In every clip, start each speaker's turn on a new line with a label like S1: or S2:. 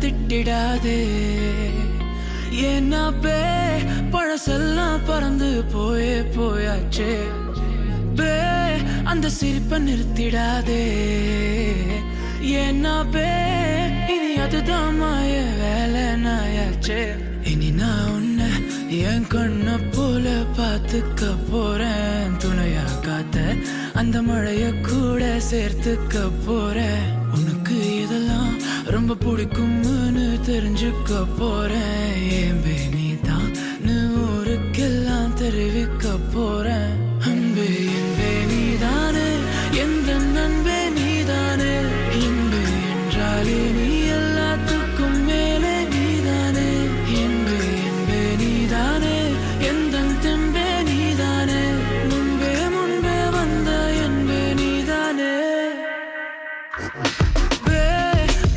S1: திட்டிடாதே ஏன்னா பழசெல்லாம் பறந்து போயாச்சே அந்த சிரிப்பை நிறுத்திடாதே ஏன்னா இனி அதுதான் மாய வேலை நாயாச்சே இனி நான் உன்னை என் கண்ண போல பார்த்துக்க போறேன் துணையா காத்த அந்த மழைய கூட சேர்த்துக்க போறேன் உனக்கு இதெல்லாம் ரொம்ப பிடிக்கும்னு தெரிஞ்சுக்க போறேன் ஏம்பே நீதான் ஊருக்கெல்லாம் தெரிவிக்க போறேன் அன்பே என்பே நீதானே எந்த நண்பே நீதானே இன்பே என்றாலே நீ எல்லாத்துக்கும் மேலே நீதானே என்பே என்பே நீதானே எந்த தெம்பே நீதானே முன்பே வந்த என்பே நீதானே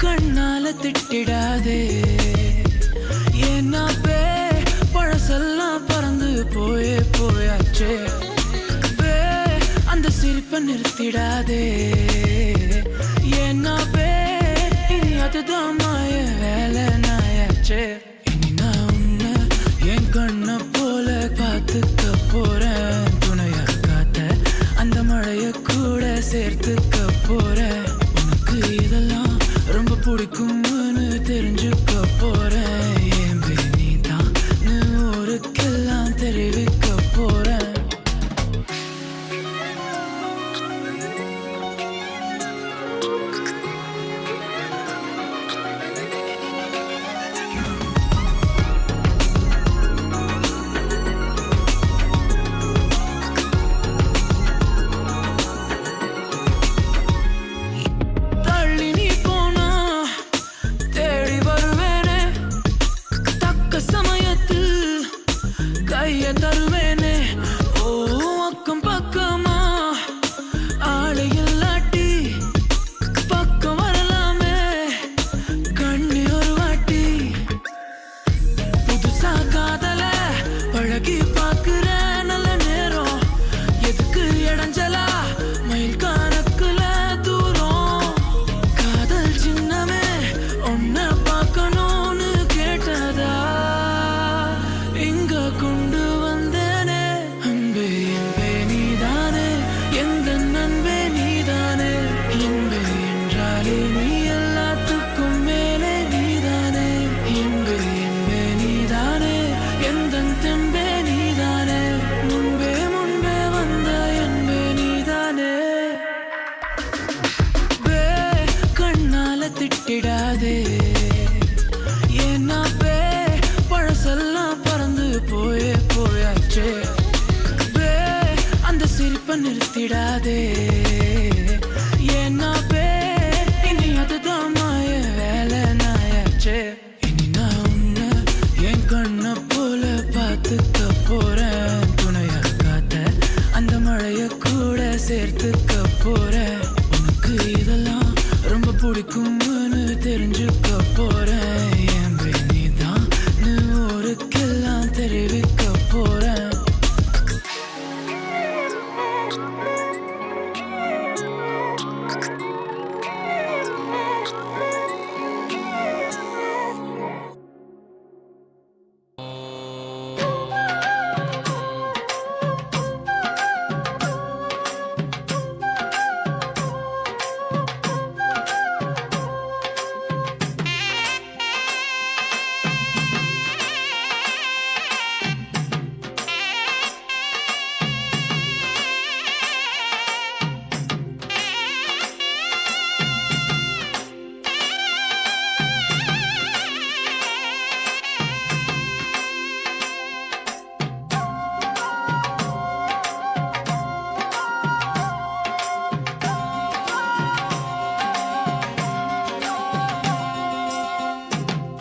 S1: கண்ணால திட்டிடாதே ஏன்னா பழசெல்லாம் பறந்து போயாச்சே அந்த சிரிப்பை நிறுத்திடாதே ஏன்னா இனி அதுதான் மாய வேலை நாயாச்சே இனி நான் உன்னை என் கண்ண போல பார்த்துக்க போறேன் துணையா காத்த அந்த மழைய கூட சேர்த்துக்க போறேன் உனக்கு இதெல்லாம் ரொம்ப பிடிக்கும்னு தெரிஞ்சுக்க போறேன் ஏம்பே நீதான் ஊருக்கெல்லாம் தெரிவிக்க போறேன் தருவேனே ஓ அக்கம் பக்கமா ஆளை இல்லாட்டி பக்கம் வரலாமே கண்ணி ஒரு வாட்டி புதுசா காதல பழகி பாக்குற நல்ல நேரம் எதுக்கு இடைஞ்சலா மயில் கணக்குல தூரம் காதல் சின்னமே ஒன்ன பார்க்கணும்னு கேட்டதா இங்க கொண்டு திட்டிடாதே ஏன்னா பழசெல்லாம் பறந்து போயாச்சே அந்த சிரிப்பை நிறுத்திடாதே ஏன்னா இனி அதுதான் மாய வேலை நாயாச்சே இனி நான் உன்னை என் கண்ண போல பார்த்துக்க போறேன் துணையா காத்த அந்த மழைய கூட சேர்த்துக்க போறேன் உனக்கு இதெல்லாம் ரொம்ப பிடிக்கும்னு தெரிஞ்சுக்க போறேன் ஏம்பே நீதான் ஊருக்கெல்லாம் தெரிவிக்க போறேன்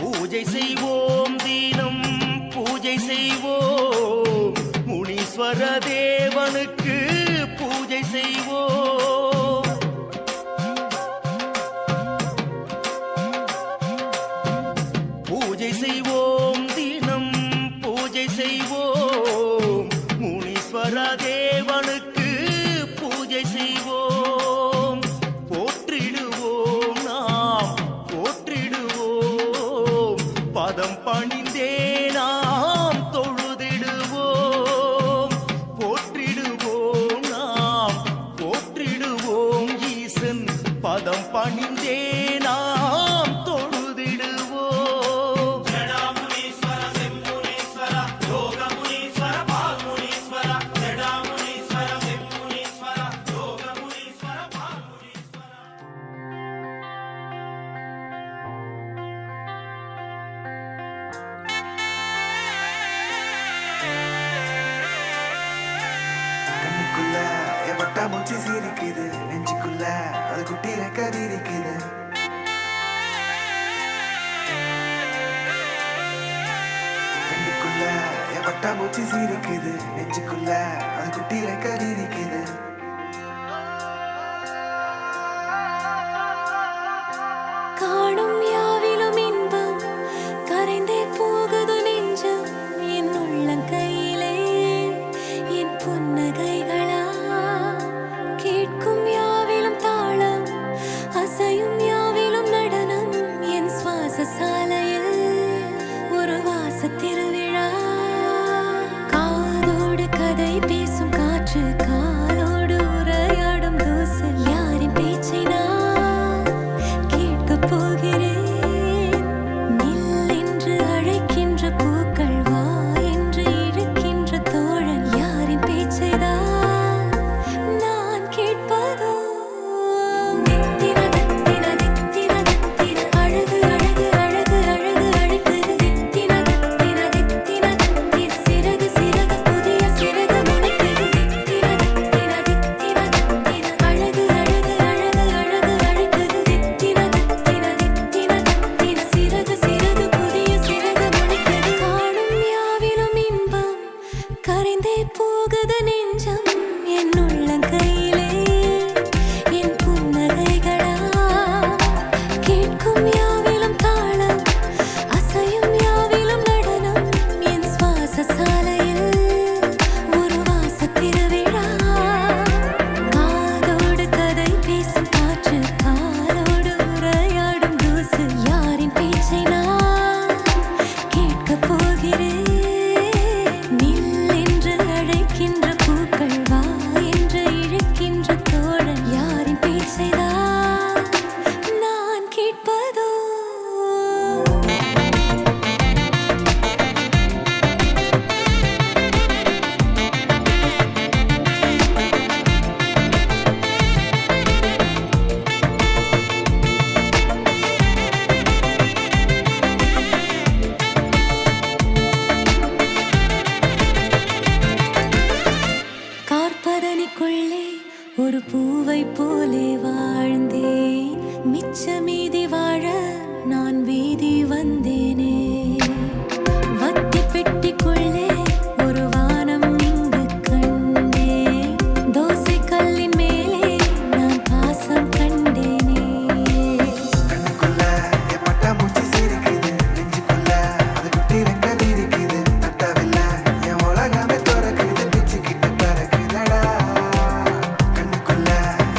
S2: பூஜை செய்வோம் தினம் பூஜை செய்வோம் முனீஸ்வர தேவனுக்கு பூஜை செய்வோம் பூஜை செய்வோம் தினம் பூஜை செய்வோம் முனீஸ்வர தேவனுக்கு பூஜை செய்வோம் போற்றிடுவோம் நாம் போற்றிடுவோம் பணிந்தே நாம் தொழுதிடுவோம்.
S3: ஜடாமுனீஸ்வர செம்முனீஸ்வர யோகமுனீஸ்வர பால்முனீஸ்வர ஜடாமுனீஸ்வர செம்முனீஸ்வர யோகமுனீஸ்வர பால்முனீஸ்வர.
S4: கண்ணுக்குள்ள என் பட்டாம்பூச்சி சிரிக்குது, நெஞ்சுக்குள்ள அது குட்டி ரெக்க விரிக்குது. கண்ணுக்குள்ள என் பட்டாம்பூச்சி சிரிக்குது, நெஞ்சுக்குள்ள அது குட்டி ரெக்க விரிக்குது.
S5: காணும் யாவிலும் இன்பம் கரைந்தே போகுது நெஞ்சம் என் உள்ளங்கையிலே என் புன்னகைகளா கேட்கும் யாவிலும் தாளம் அசையும் யாவிலும் நடனம் என் சுவாச சாலையில் ஒரு வாச திருவிழா காதோடு கதை பேசும் காற்று காலோடு உரையாடும் தூசு யாரின் பேச்சை நான் கேட்கப் போகிறேன் நில் என்று அழைக்கின்ற பூக்கள் வா என்று இழுக்கின்ற தோழன் யாரின் பேச்சைதான் நான் கேட்பதோ தித்தின தித்தின தித்தின தித்தின அழகு அழகு அழகு அழகு அழைக்குது தித்தின தித்தின தித்தின தித்தின சிறகு சிறகு புதிய சிறகு முளைக்குது தித்தின தித்தின தித்தின தித்தின அழகு அழகு அழகு அழகு அழைக்குது தித்தின தித்தின தித்தின தித்தின சிறகு சிறகு புதிய சிறகு முளைக்குது காணும் யாவிலும் இன்பம் கரைந்தே போகுது நெஞ்சம் என் உள்ளங்கையிலே என் புன்னகைகளா கேட்கும் யாவிலும் தாளம் அசையும் யாவிலும் நடனம் என் சுவாச சாலையில் ஒரு வாச திருவிழா காதோடு கதை பேசும் காற்று காலோடு உரையாடும் தூசு யாரின் பேச்சை நான் கேட்கப் போகிறேன் நில் என்று அழைக்கின்ற பூக்கள் வா என்று இழுக்கின்ற தோழன் யாரின் பேச்சைதான் நான் கேட்பதோ கார்பதனிக்குள்ளே ஒரு பூவை போலே வாழ்ந்தேன் மிச்ச மீதி வாழ நான் வீதி வந்தேனே வத்தி பெட்டிக்குள்ளே ஒரு வானம் இங்கு கண்டேன் தோசை கல்லின் மேலே நான் பாசம் கண்டேனே
S4: கண்ணுக்குள்ள என் பட்டாம்பூச்சி சிரிக்குது, நெஞ்சுக்குள்ள அது குட்டி ரெக்க விரிக்குது. தட்டவில்லை என் உலகமே துறக்குது, பிச்சுக்கிட்டு பறக்குதடா. கண்ணுக்குள்ள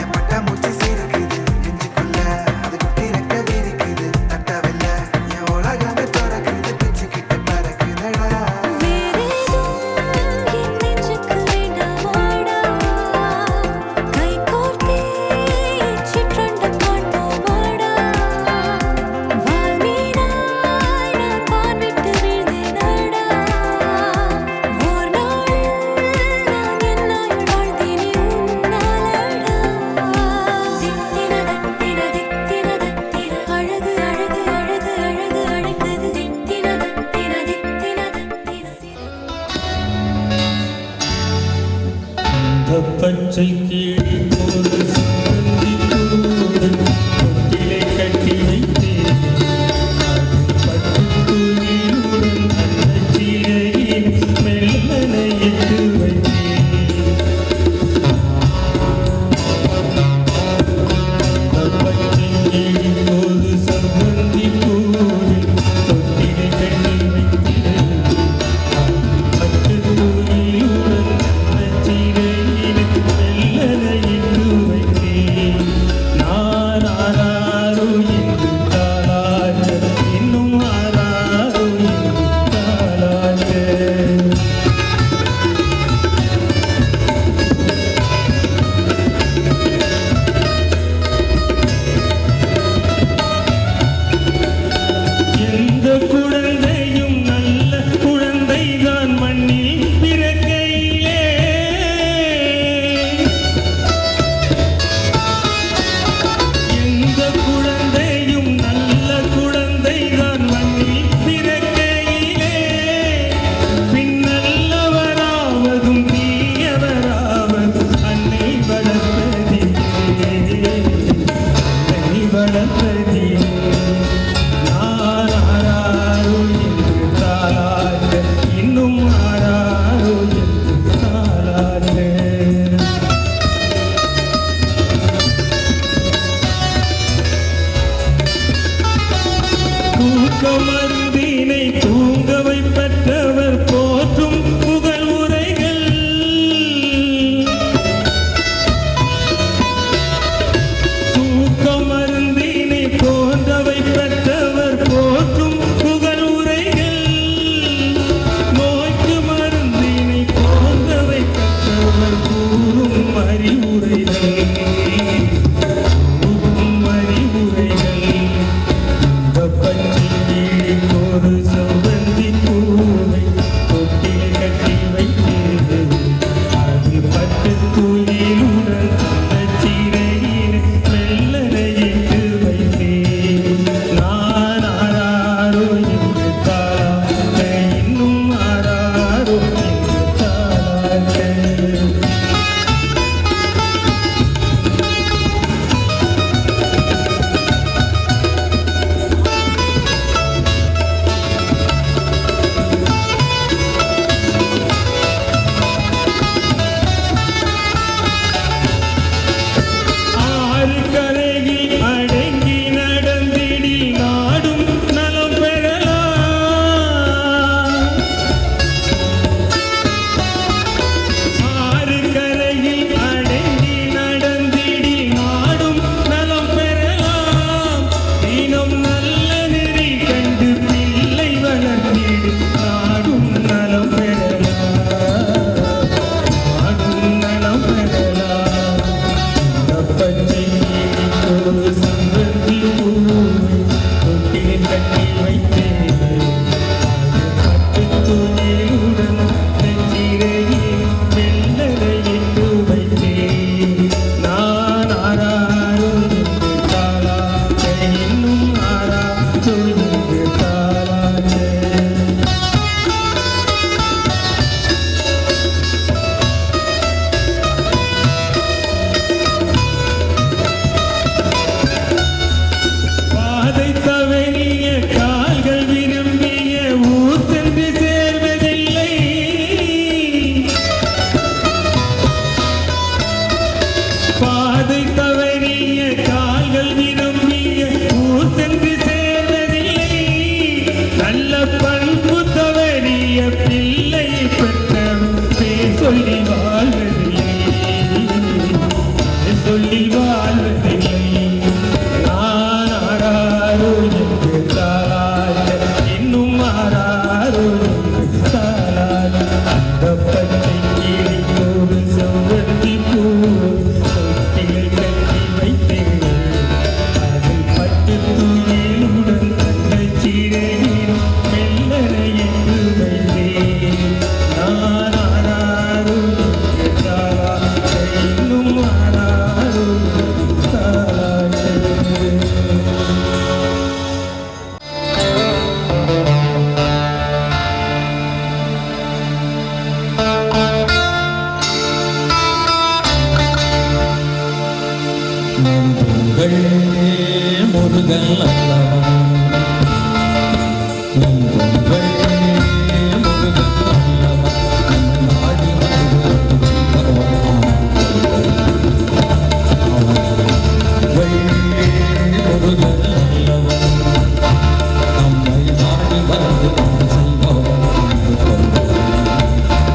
S4: என் பட்டாம்பூச்சி சிரிக்குது, நெஞ்சுக்குள்ள அது குட்டி ரெக்க விரிக்குது. தட்டவில்லை என் உலகமே
S6: பச்சை கிளிக்கொரு செவ்வந்தி பூவை தொட்டில் கட்டி வைத்தேன் பட்டு துணியுடன் நெஞ்சிரையில் வெள்ளரையிட்டு வைத்தேன் நான் ஆராரோ என்று தாளாட்ட இன்னும் ஆராரோ என்று தாளாட்ட பாதை தவறிய கால்கள் விரும்பிய ஊர் சென்று சேர்வதில்லை பாதை தவறிய கால்கள் விரும்பிய ஊர் சென்று சேர்வதில்லை நல்ல பண்பு தவறிய பிள்ளை பெற்றவன் பேர் சொல்லி வாழ்வதில்லை பேர் சொல்லி வாழ்வதில்லை நான் ஆராரோ என்று தாளாட்ட இன்னும் ஆராரோ என்று தாளாட்ட அந்த பச்சை கிளிக்கொரு செவ்வந்தி பூ தொட்டில் கட்டி வைத்தேன் அதில் பட்டு துணியுடன் நெஞ்சிரையிலும் மெல்லரையிட்டு வைத்தேன் நான் ஆராரோ என்று தாளாட்ட இன்னும் ஆராரோ என்று தாளாட்ட நம்புங்கள் முருகன் அல்லவன் நம்புங்கள் முருகன் அல்லவன் நம்ம நாடி முருகன் அல்லவன் நம்மை நாடி வந்து கொண்டு செய்பவன் முருகன் அல்லவன்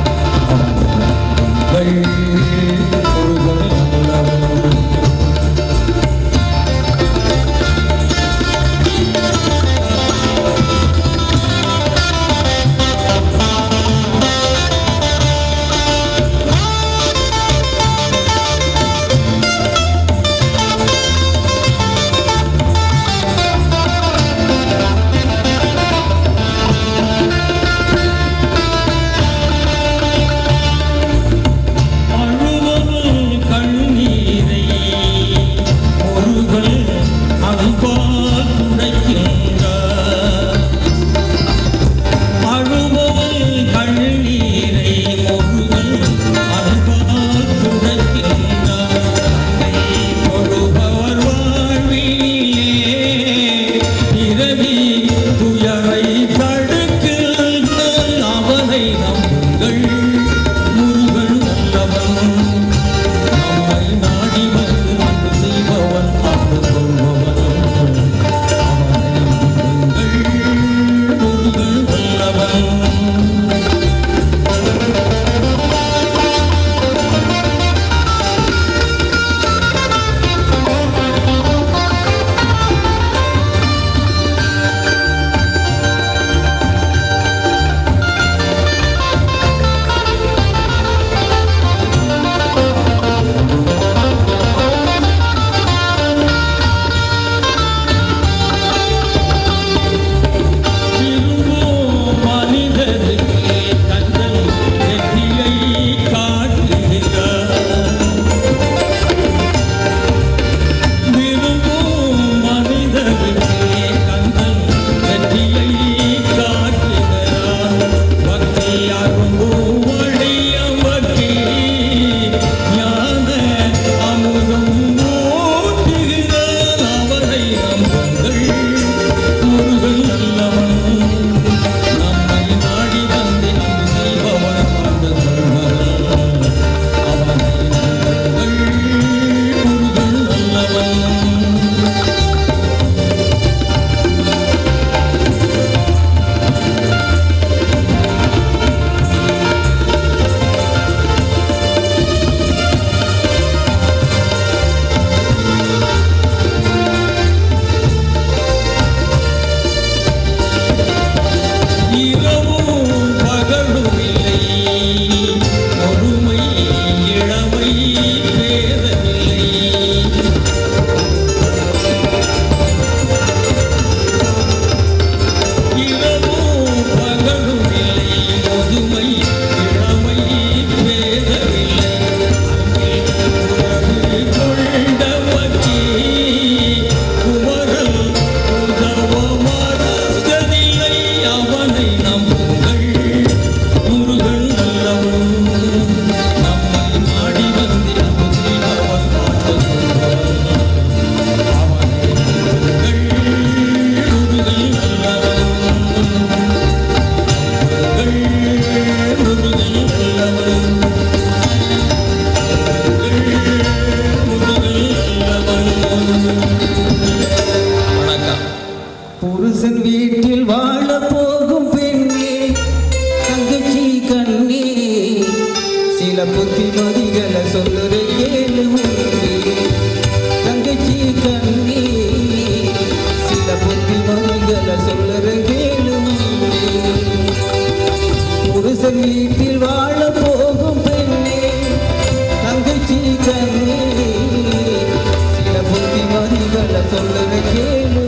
S6: சொல்லுற கேளு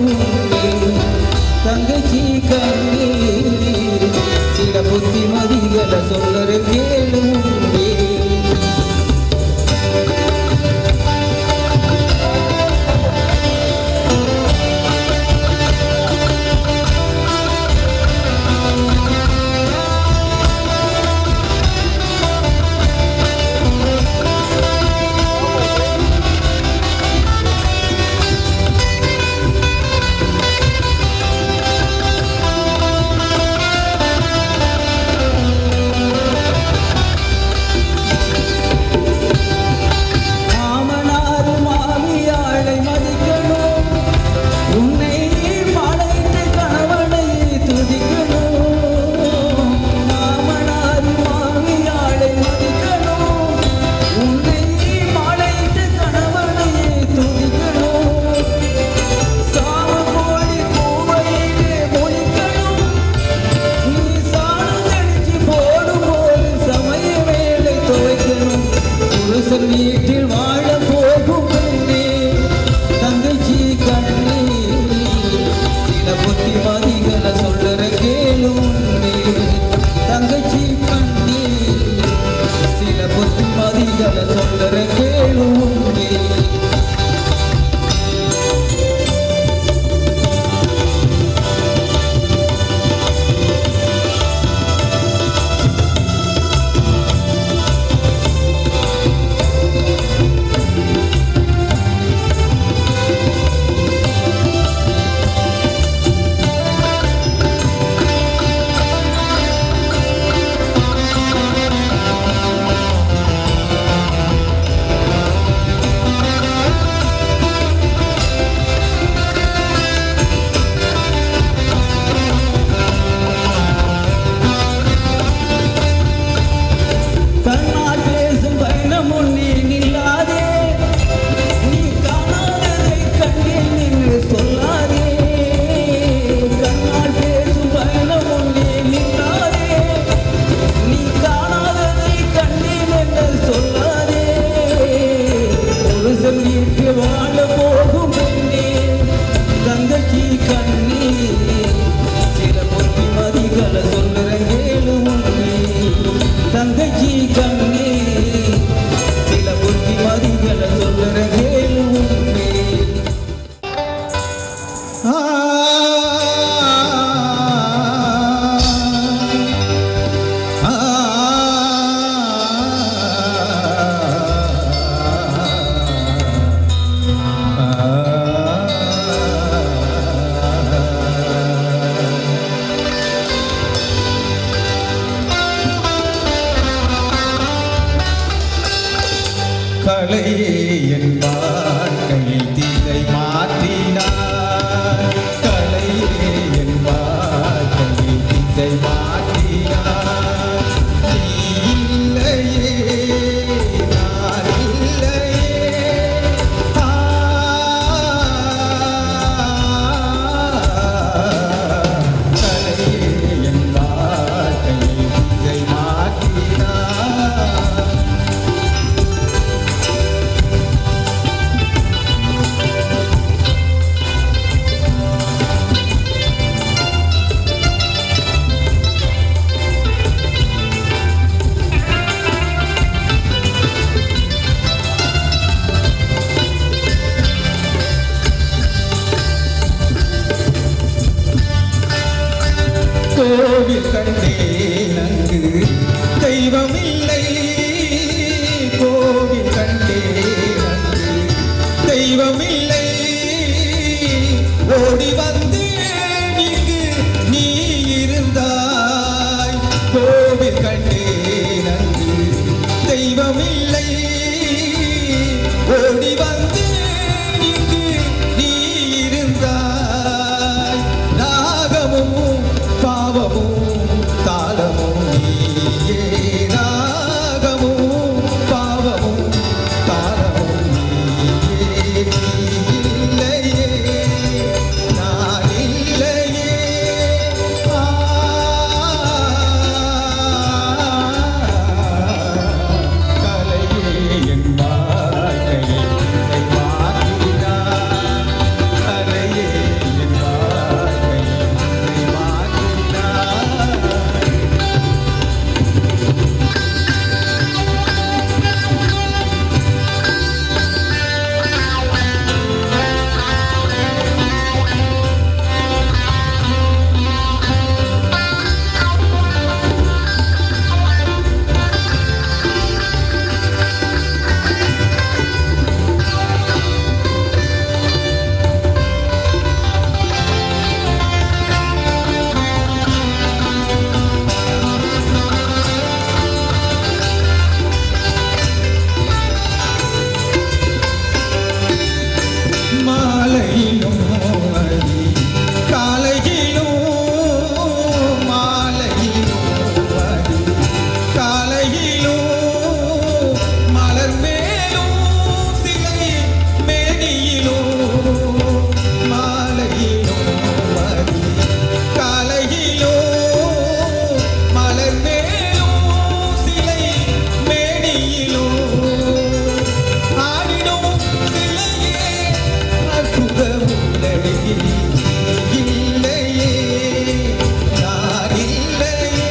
S6: தங்கச்சி கண்ணே சில புத்திமதிகளை சொல்லுற கேளு வீட்டில் வாழ போகும் பெண்ணே தங்கச்சி கண்ணே சில புத்திமதிகளை சொல்லுற கேளு தங்கச்சி கண்ணே சில புத்திமதிகளை சொல்லுற கேளு தங்கச்சி கண்ணே சில புத்திமதிகளை சொல்லுற கேளு கலையே என் வாழ்க்கையை திசை மாற்றினார் கலையே என் வாழ்க்கையை திசை மாற்றினார் நீ இல்லையே நான் இல்லையே கலையே என் வாழ்க்கையை திசை மாற்றினார் கோவில் கண்டேன் அங்கு தெய்வமில்லை கோவில் கண்டேன் அங்கு தெய்வமில்லை ஓடி வந்தேன் இங்கு நீ இருந்தாய் கோவில் கண்டேன் அங்கு தெய்வமில்லை ஓடி வந்தேன் இங்கு நீ இருந்தாய் நாகமும் பாவமும் தாளமும் நீயே நாகமும் பாவமும் தாளமும் நீயே நீ இல்லையே நான் இல்லையே நான் இல்லையே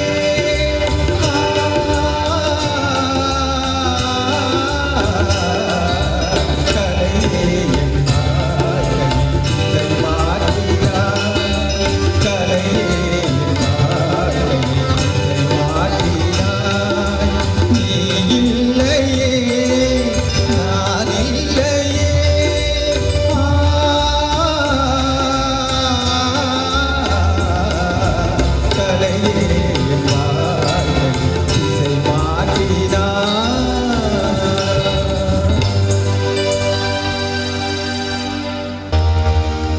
S6: கலையே என் வாழ்க்கையை மாற்றினாய் கலையே என் வாழ்க்கையை மாற்றினாய் நீ இல்லையே நான் இல்லையே கலையே என் வாழ்க்கையை திசை மாற்றினாய்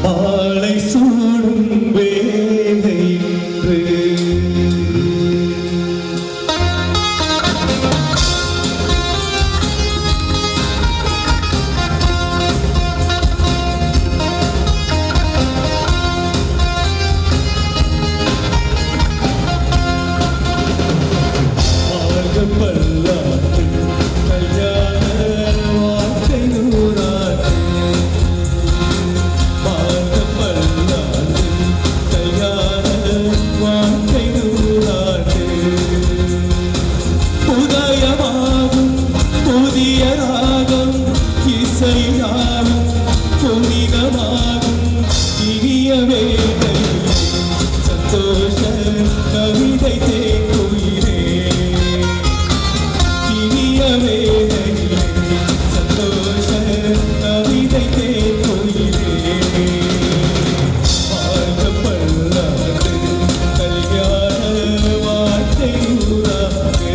S6: மாலை சூடும் வேலை இன்று பல்லாண்டு கல்யாண வார்த்தை நூறாண்டு பல்லாண்டு கல்யாண வார்த்தை நூறாண்டு உதயமாகும் புதிய ராகம் இசையாகும் புனிதமாகும் இனிய வேலை சந்தோஷ கவிதை தேக்குயிரே இனிய வேலை சந்தோஷ கவிதை தேக்குயிரே வாழ்க பல்லாண்டு கல்யாண வார்த்தை நூறாண்டு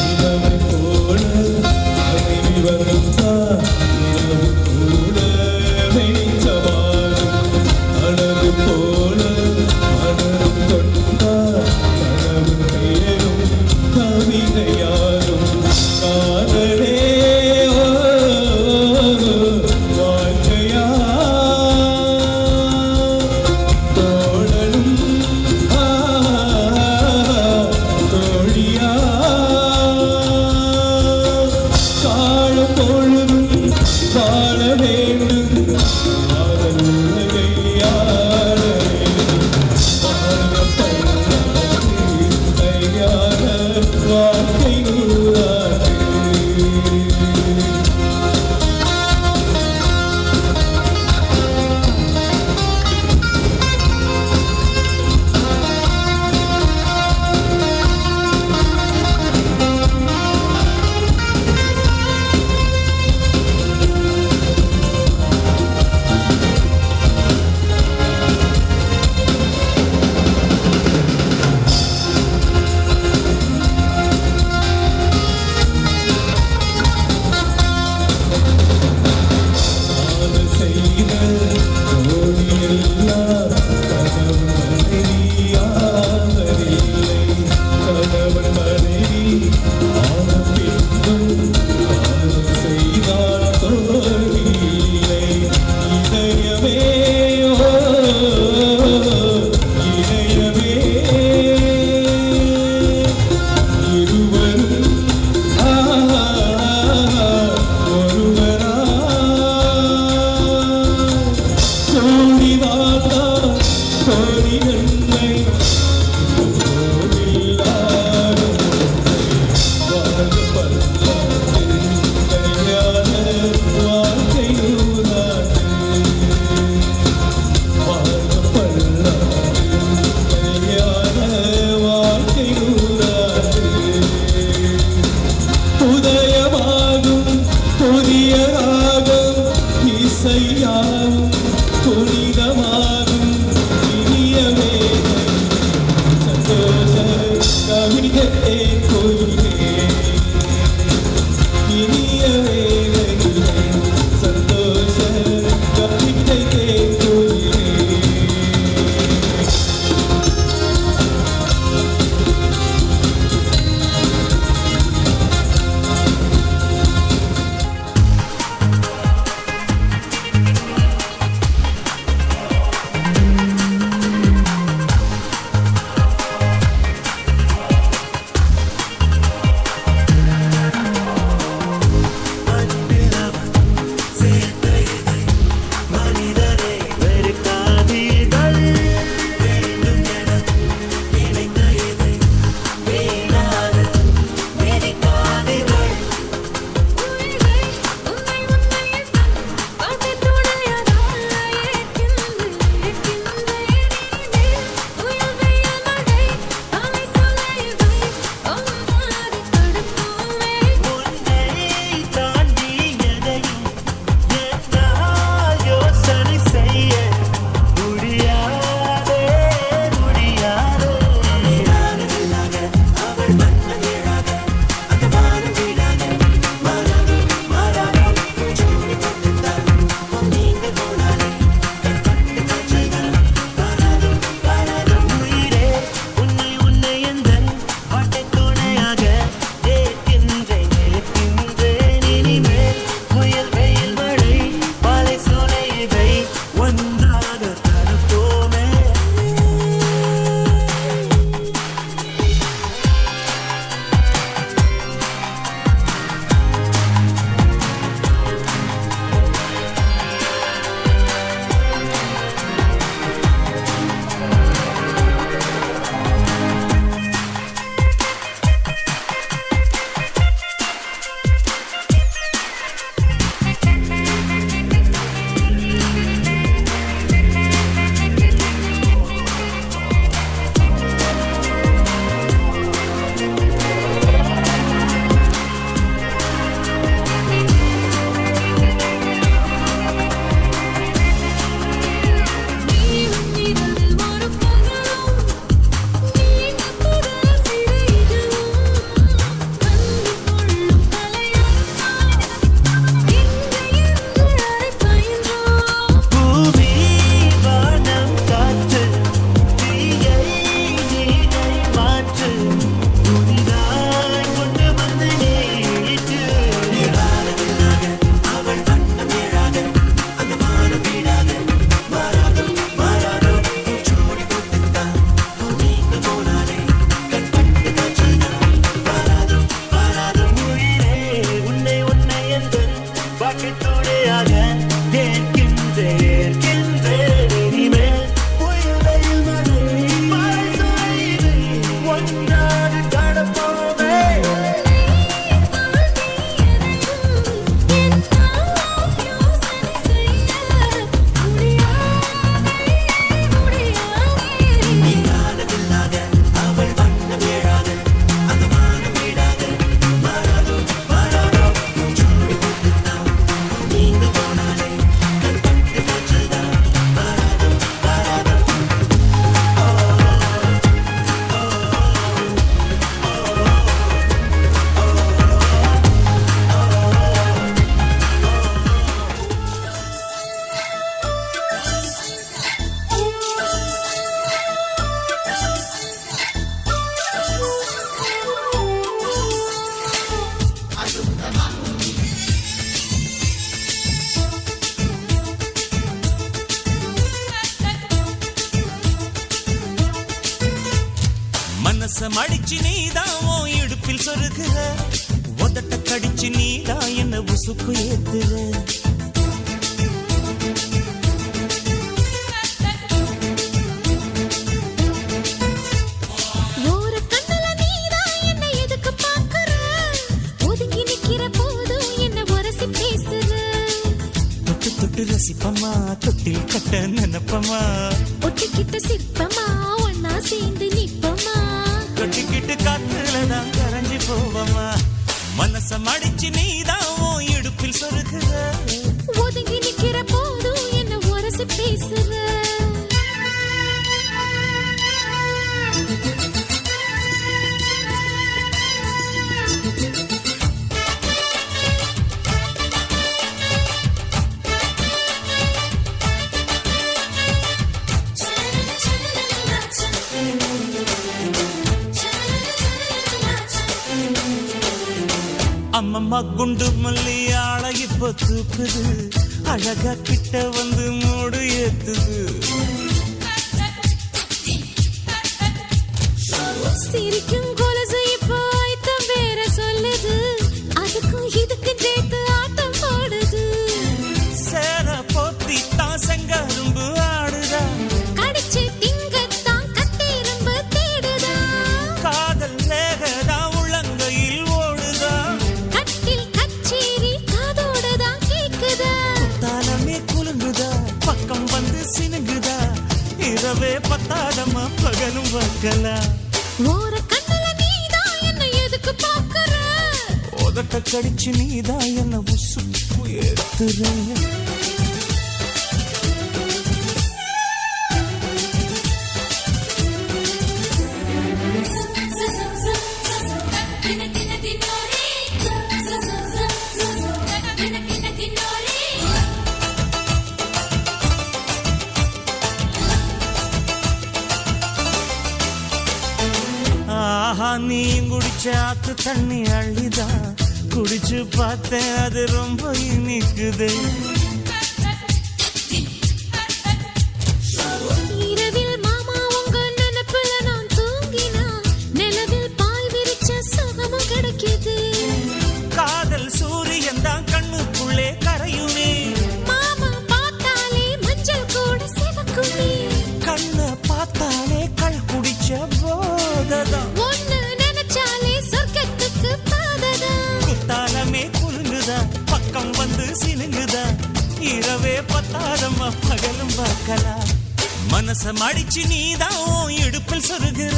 S6: இரவு போல அமைதி வருந்தார் இரவு கூட வெளிச்சமாகும் அழகு போல மனதும் கொண்டார் கனவு பேரும் கவிதையாகும் காதலே வாழ்க்கையா தோழலும் தோழியா காலம் பொழுதும் வாழ வேண்டும் காதல் உலகை ஆள வேண்டும் வாழ்க பல்லாண்டு கல்யாண வாழ்க்கை நூறாண்டு
S2: மனசம் அடிச்சு நீதான் உன் இடுப்பில் சொருகுற உதட்ட கடிச்சு நீதான் என்ன உசுப்பு ஏத்துற ரசிப்பமா தொட்டில் கட்ட நினைப்பமா
S5: ஒட்டிக்கிட்ட சிற்பமா ஒன்னா சேர்ந்து நிப்பமா
S2: தொட்டிக்கிட்டு காத்துலதான் கரைஞ்சு போவமா மனசம் அடிச்சு நீதான் உன் இடுப்பில் சொருகுற
S5: ஒதுங்கி நிக்கிற போதும் என்ன உரசி பேசுற
S2: அம்மம்மா குண்டு மல்லி ஆளை இப்ப தூக்குது அழகா கிட்ட வந்து மூடு ஏத்துது
S5: சிரிக்கும் கொலுசு இப்போ ஐத்தம் வேற சொல்லுது அதுக்கும் இதுக்கும் சேர்த்து ஆட்டம் போடுது
S2: சேர போத்தி தான் செங்கரும்பு ஆடுதா
S5: கடிச்சு திங்கத்தான் கட்டிரும்பு தேடுதா
S2: காதல் வேகதா உள்ளங்கையில் ஓடுதா
S5: கட்டில் கச்சேரி காதோடுதான் கேக்குதா
S2: தாளமே குலுங்குதா பக்கம் வந்து சினுங்குதா இரவே பத்தாதமா பகலும் வைக்கலாம்
S5: ஓர கண்ணுல நீதான் என்ன எதுக்கு பாக்குற
S2: உதட்ட கடிச்சு நீதான் என்ன உசுப்பு ஏத்துற ஆஹா நீ குடிச்ச ஆத்து தண்ணி அள்ளிதான் குடிச்சு பார்த்தேன் அது ரொம்ப இனிக்குது
S5: இரவில் மாமா உங்க நினைப்புல நான் தூங்கினா நிலவில் பாய் விரிச்ச சுகமும் கிடைக்குது
S2: காதல் சூரியன் தான் கண்ணுக்குள்ளே கரையுமே
S5: மாமா பார்த்தாலே மஞ்சள் கூட சிவக்குமே
S2: கண்ணை பார்த்தாலே கள் குடிச்ச போததான்
S5: ஒன்னு நினைச்சாலே சொர்க்கத்துக்கு பாததா
S2: குத்தாலமே குலுங்குதா பக்கம் வந்து சினுங்குதா இரவே பத்தாதம்மா பகலும் பார்க்கலாம் மனசம் அடிச்சு நீதான் உன் இடுப்பில் சொருகுற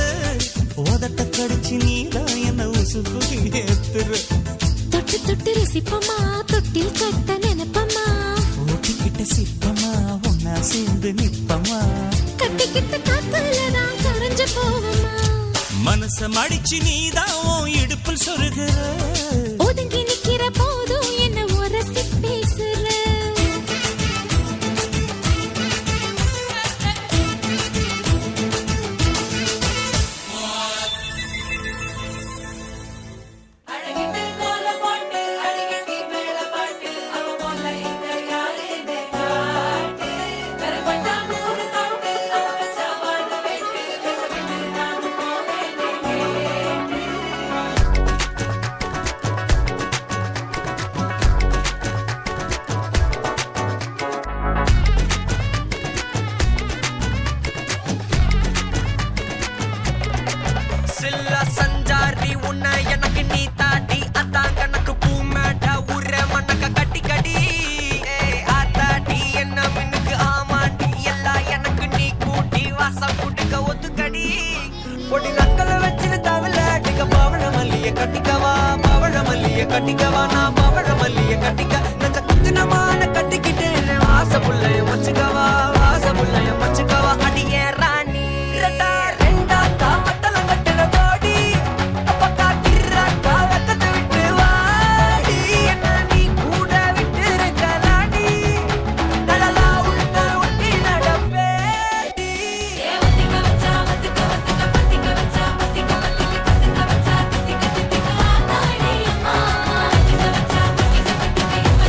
S2: உதட்ட கடிச்சு நீதான் என்ன உசுப்பு ஏத்துற
S5: தொட்டு தொட்டு ரசிப்பமா தொட்டில் கட்ட நினைப்பமா
S2: ஓட்டிக்கிட்ட சிற்பமா ஒன்னா சேர்ந்து நிப்பமா
S5: கட்டிக்கிட்ட காத்துலதான் கரைஞ்சு போவமா
S2: மனசம் அடிச்சு நீதான் உன் இடுப்பில் சொருகுற
S5: ஒதுங்கி நிக்கிற போதும் என்ன உரசி பேசுற
S7: அழகிட்டு கோல போட்டு அடிக்கடி மேல பாட்டு அவ போல இந்த யாரே காட்டு பெறப்பட்டான ஒரு காட்டு அவ வச்சாவாத வெட்டு பேசப்பட்டு நான் போவேன்
S8: சில்லா சஞ்சாரி உன்னை எனக்கு நீ தாடி அதான் கணக்கு பூ மேட்ட உர மண்ணக்க கட்டி கடி ஆத்தாடி என்ன மின்னுக்கு ஆமாண்டி எல்லாம் எனக்கு நீ கூட்டி வாசம் கூட்டுக்க ஒத்துக்கடி பொடி நக்கல வச்சுன்னு தவில அடிக்க பவழ மல்லிய கட்டிக்கவா நான் பவழ மல்லிய கட்டிக்க நச்ச குத்தினமான கட்டிக்கிட்டு வாச புள்ளைய வச்சுக்கவா அடியே ராணி ரெண்டா தாமட்டல கட்டுற தோடி அப்பக்கா கிர்ராக்கா வெக்கத்தை விட்டு வாடி என்ன நீ கூட விட்டு இருக்கலாடி நலலா உள்ள ஒட்டி நடப்பேடி
S7: வத்திக்க வச்சா வத்திக்க வத்திக்க பத்திக்க வச்சா வத்திக்க வத்திக்க பத்திக்க வச்சா தித்திக்க தித்திக்க ஆத்தாடி அம்மா வத்திக்க வச்சா வத்திக்க வத்திக்க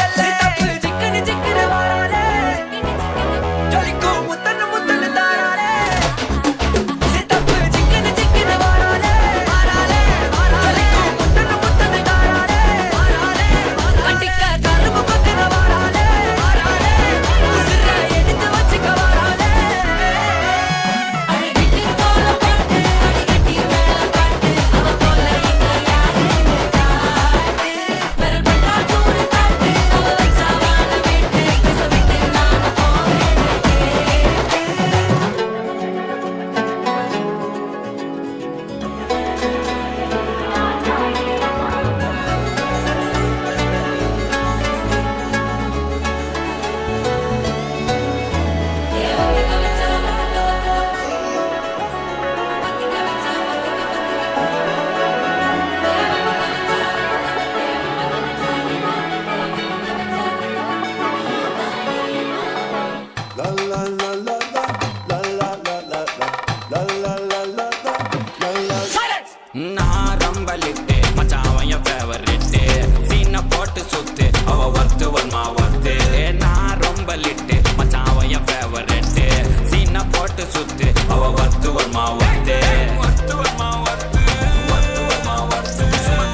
S8: கல்லே சிக்கனு சிக்கனு வாராலே ஜொலிக்கும் முத்தன்னு முத்தன்னு தாராலே சித்தப்பு சிக்கனு சிக்கனு வாராலே ஜொலிக்கும் முத்தன்னு முத்தன்னு தாராலே வண்டிக்க கரும்பு பக்கன வாராலே உசுர எடுத்து வச்சுக்க வாராலே
S7: அழகிட்டு போல பாட்டு அடிக்கட்டி மேல பாட்டு அவ போல இங்க யாருன்னு காட்டு விரல் பட்டா தூரு காட்டு அவ வச்சா வாழ விட்டு பேச விட்டு நானும் போவேன்னு கேட்டு
S4: La la la la la la la la la la la la la la la.
S9: நான் ரம்பலிட்டு மச்சாவன் என் ஃபேவரிட்டு சீனை போட்டு சுத்து அவ ஒர்த்து வருமா ஒர்த்து நான் ரொம்ப லிட்டு மச்சாவன் என் ஃபேவரிட்டு சீனை போட்டு சுத்து அவ ஒர்த்து வருமா ஒர்த்து ஒர்த்து வருமா ஒர்த்து ஒர்த்து வருமா ஒர்த்து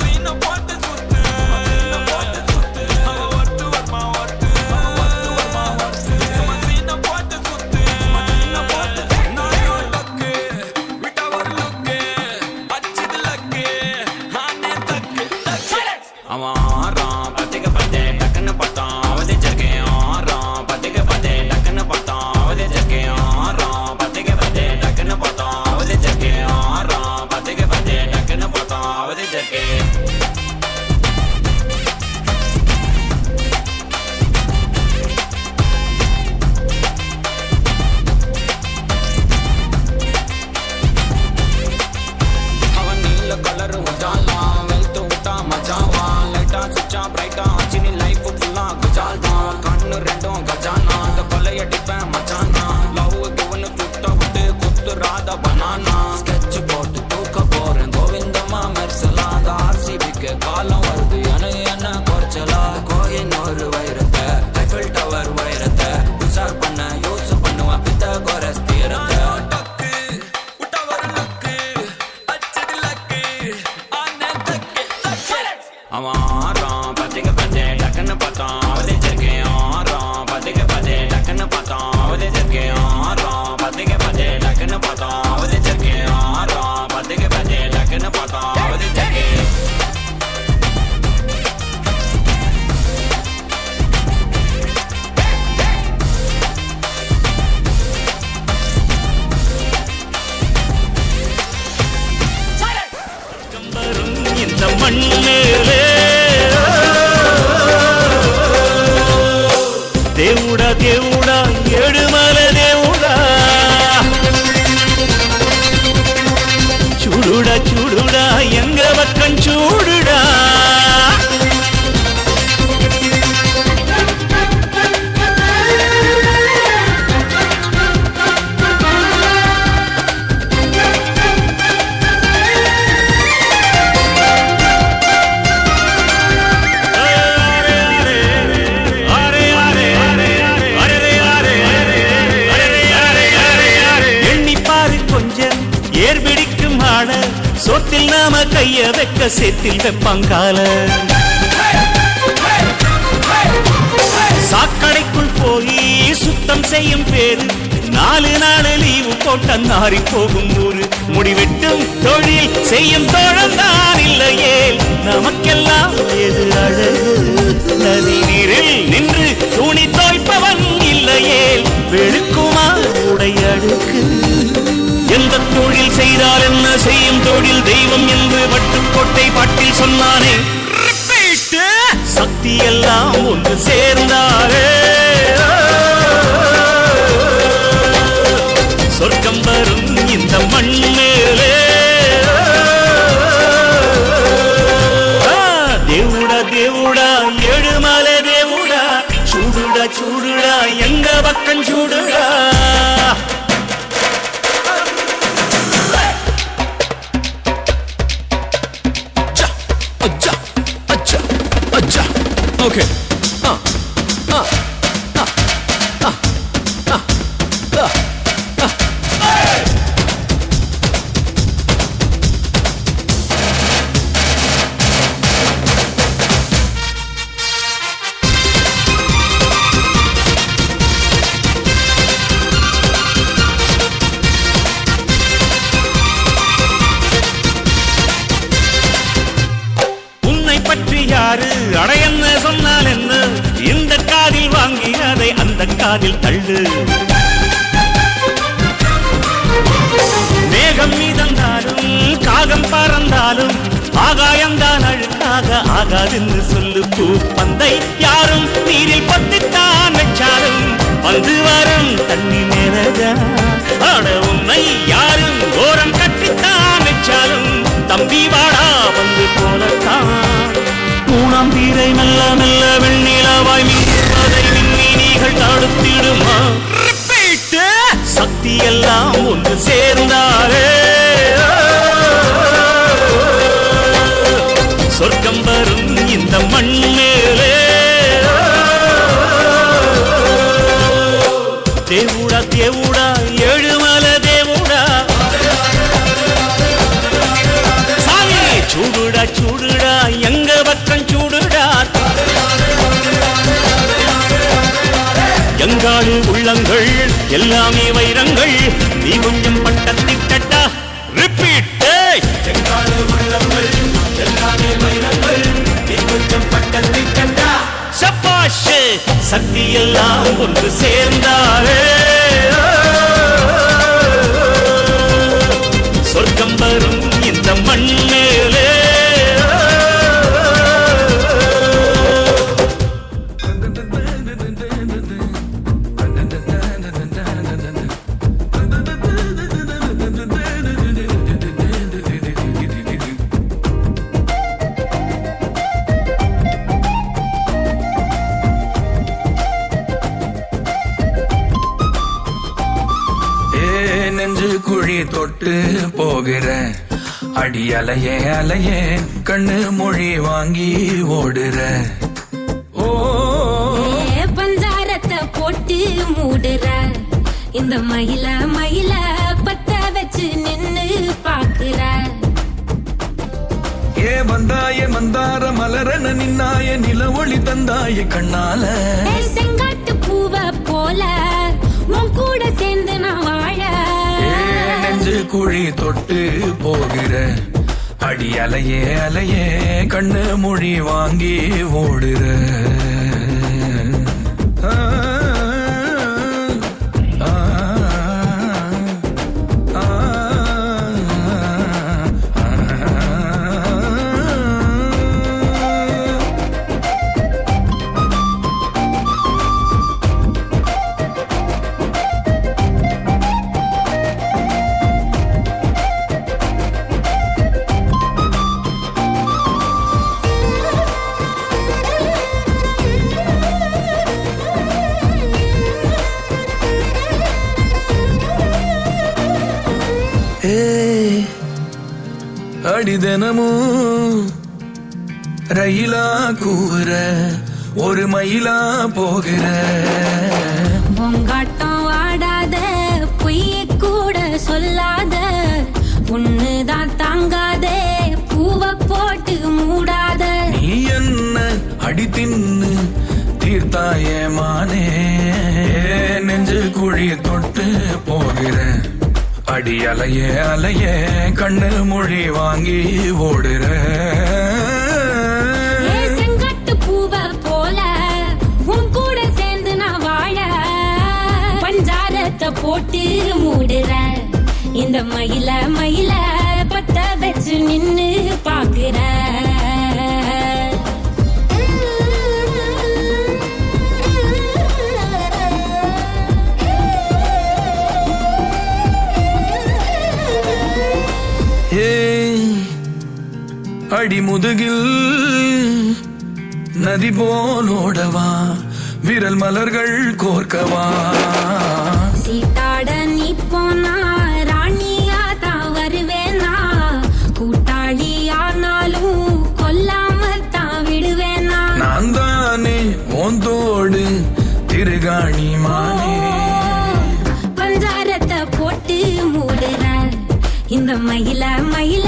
S9: சீனை போட்டு சுத்து சீனை போட்டு சுத்து அவ ஒர்த்து வருமா ஒர்த்து ஒர்த்து வருமா ஒர்த்து சீனை போட்டு சுத்து சீனை போட்டு நாயோ லக்கு விட்ட ஒரு லுக்கு அச்சிது லக்கு ஆனே தக்கு தக்கு அவன் ஆறான் பத்திக்க பத்தே டக்குன்னு பார்த்தான் அவதே ஜர்க்கேன் ஆறான் பத்திக்க பத்தே டக்குன்னு பார்த்தான் அவதே ஜர்க்கேன் ஆறான் பத்திக்க பத்தே டக்குன்னு பார்த்தான் அவதே ஜர்க்கேன் ஆறான் பத்திக்க பத்தே டக்குன்னு பார்த்தான் அவதே ஜர்க்கேன் அவன் நீல கலர் உஜாலாம் வெல்த்து விட்டா மஜாவா லைட்டா சுச்சா பிரைட்டா ஆச்சினி லைஃப் ஃபுல்லா குஜால் தான் கண்ணு ரெண்டும் கஜானா அந்த கொலையடிப்பேன் மச்சானா லவ் கிவனு சுட்ட விட்டு குத்துறாத பனானா ஸ்கெட்ச் போட்டு தூக்க போறேன் கோவிந்தம்மா மெர்சலாத ஆர்சிபிக்கு காலம் வருது என்ன குறைச்சலா கோயின் ஒரு வைரத்தை ஐஃபில் டவர் வைரத்தை உஷார் பண்ண யூஸ் பண்ணுவான் பித்த கோரஸ் தீரத்தை அவன் ஆறான் பத்திக்க பத்தே டக்குன்னு பார்த்தான் அவதே ஜர்க்கேன் ஆறான் பத்திக்க பத்தே டக்குன்னு பார்த்தான் அவதே ஜர்க்கேன் ஆறான் பத்திக்க பத்தே டக்குன்னு பார்த்தான் அவதே ஜர்க்கேன் ஆறான் பத்திக்க பத்தே டக்குன்னு பார்த்தான் அவதே ஜர்க்கேன்
S2: இந்த மண்ணிலே దేవుడా దేవుడా ఏడుమల దేవుడా చూడుడా చూడుడా ఎంగ పక్కం చూడుడా எண்ணிப்பாரு கொஞ்சம் ஏர்பிடிக்கும் ஆட சோத்தில் நாம கைய வைக்க சேத்தில் வெப்பாங்கால சாக்கடைக்குள் போய் சுத்தம் செய்யும் பேரு 4 நாள் லீவு போட்ட நாரி போகும் ஊரு முடிவெட்டும் தொழில் செய்யும் தோழந்தான் இல்லையே நமக்கெல்லாம் எது அழகு நதி நீரில் நின்று துணி தோய்ப்பவன் இல்லையே வெளுக்குமா உடை அடுக்கு எந்த தொழில் செய்தால் என்ன செய்யும் தொழில் தெய்வம் என்று வட்டுக்கோட்டை பாட்டில் சொன்னானே சக்தி எல்லாம் ஒன்று சேர்ந்தாரே சொர்க்கம் வரும் இந்த மண்ணிலே దేవుడా దేవుడా ఏడుమల దేవుడా చూడుడా చూడుడా ఎంగ పక్కం చూడుడా Okay. காதில் தள்ளு. மேகம் மீதந்தாலும் காகம் பறந்தாலும் ஆகாயம்தான் அழுக்காக ஆகாதுன்னு சொல்லு. பூ பந்தை யாரும் நீரில் பத்தித்தான் வச்சாலும் வந்து வரும் தண்ணி நேரதா. ஆட உன்னை யாரும் ஓரம் கட்டித்தான் வச்சாலும் தம்பி வாடா வந்து போலத்தான். மூணாம் தீரை மெல்ல மெல்ல வெண்ணிலவாய் மீதுவதை விண்மீனிகள் தடுத்திடுமா. சக்தி எல்லாம் ஒன்று சேர்ந்தாரே சொர்க்கம் வரும் இந்த மண் மேலே. தேவுடா தேவுடா ஏழுமல தேவுடா சாமி சூடுடா சூடுடா எங்க பக்கம் சூடுடா. எங்காடு உள்ளங்கள் எல்லாமே வைரங்கள் நீ கொஞ்சம் பட்டத்திட்டா. ரிப்பீட். எங்காடு உள்ளங்கள் எல்லாமே வைரங்கள் நீ கொஞ்சம் பட்டத்திட்டா. சபாஷ். சக்தி எல்லாம் ஒன்று சேர்ந்தாரே சொர்க்கம் வரும் இந்த மண் மேலே.
S1: நெஞ்சு குழி தொட்டு போகிற அடி அலையே அலையே கண்ணு மொழி வாங்கி ஓடுற. ஓ
S5: பஞ்சாரத்தை போட்டு மூடுற இந்த மயில மயில பத்த வச்சு நின்னு பாக்குற.
S1: ஏ வந்தாய மந்தார மலரன நின்னாய நில ஒளி தந்தாய கண்ணால.
S5: செங்காட்டு பூவ போல உன் கூட சேர்ந்து நான் வாழ.
S1: நெஞ்சு குழி தொட்டு போகிற அடி அலையே அலையே கண்ணு மொழி வாங்கி ஓடுற. அடிதனமும் ரயிலா கூற ஒரு மயிலா போகிற.
S5: பொங்காட்டம் ஆடாத பொய்ய கூட சொல்லாத பொண்ணுதான் தாங்காதே பூவ போட்டு மூடாத.
S1: நீ என்ன அடி தின்னு தீர்த்தாயே மானே நெஞ்சு குழி தொட்டு போகிற அடி அலையே அலையே கண்ணு மொழி வாங்கி ஓடுற.
S5: செங்கட்டு பூவ போல உன் கூட சேர்ந்து நான் வாழ. பஞ்சாரத்தை போட்டு மூடுற இந்த மயில மயில பத்த வச்சு நின்னு பாக்குற.
S1: அடி முதுகில் நதி போலோடவா விரல் மலர்கள் கோர்க்கவா.
S5: சீட்டாட நீ போனா ராணியா தான் வருவேனா. கூட்டாளி ஆனாலும் கொல்லாம தான் விடுவேனா.
S1: நான் தானே ஓந்தோடு திருகாணி மானே.
S5: பஞ்சாரத்தை போட்டு மூடுற இந்த மயில மயில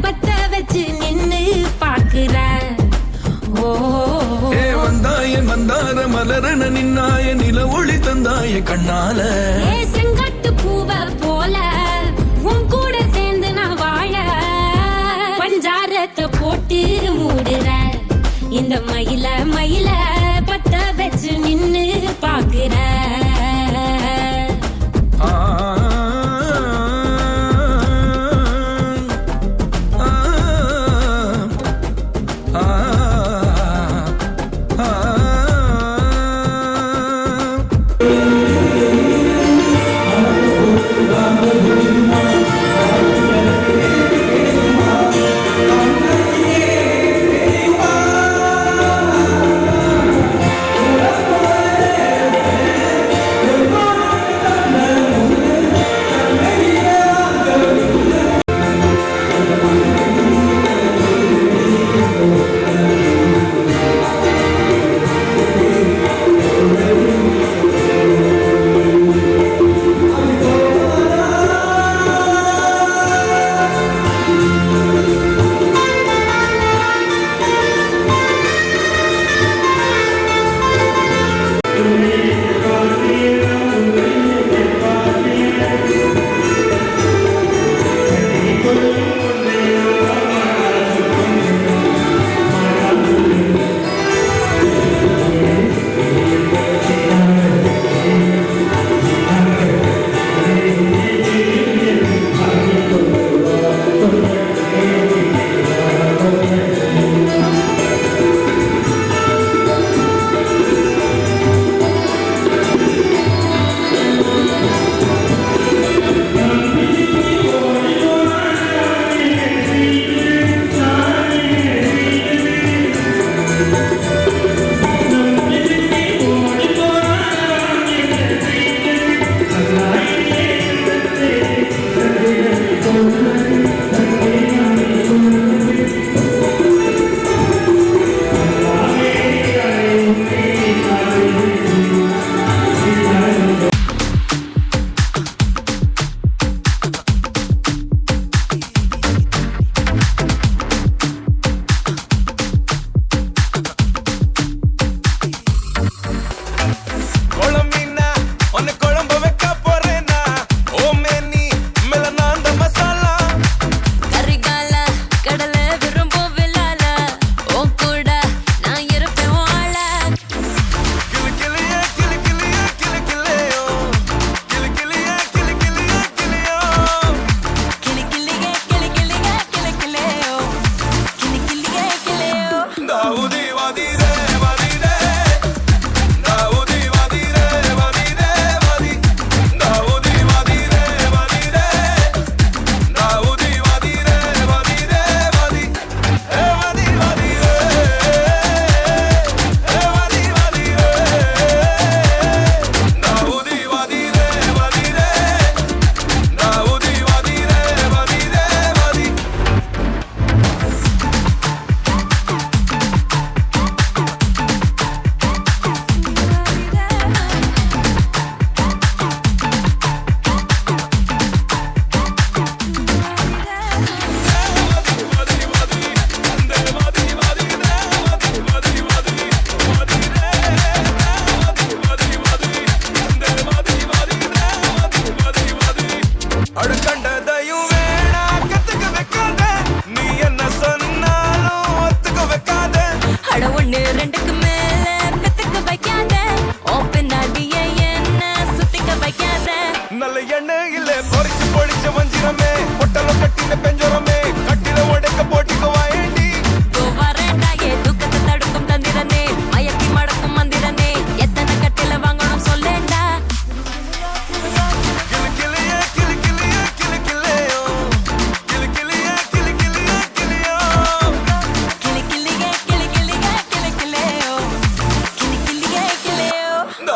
S5: பத்த வச்சு நின்னு பாக்குற. ஓ
S1: வந்தாய மந்தார மலரன நின்னாய நில ஒளி தந்தாய கண்ணால.
S5: செங்கட்டு பூவ போல உன் கூட சேர்ந்து நான் வாழ. பஞ்சாரத்தை போட்டு மூடுற இந்த மயில மயில பத்த வச்சு நின்னு பாக்குற.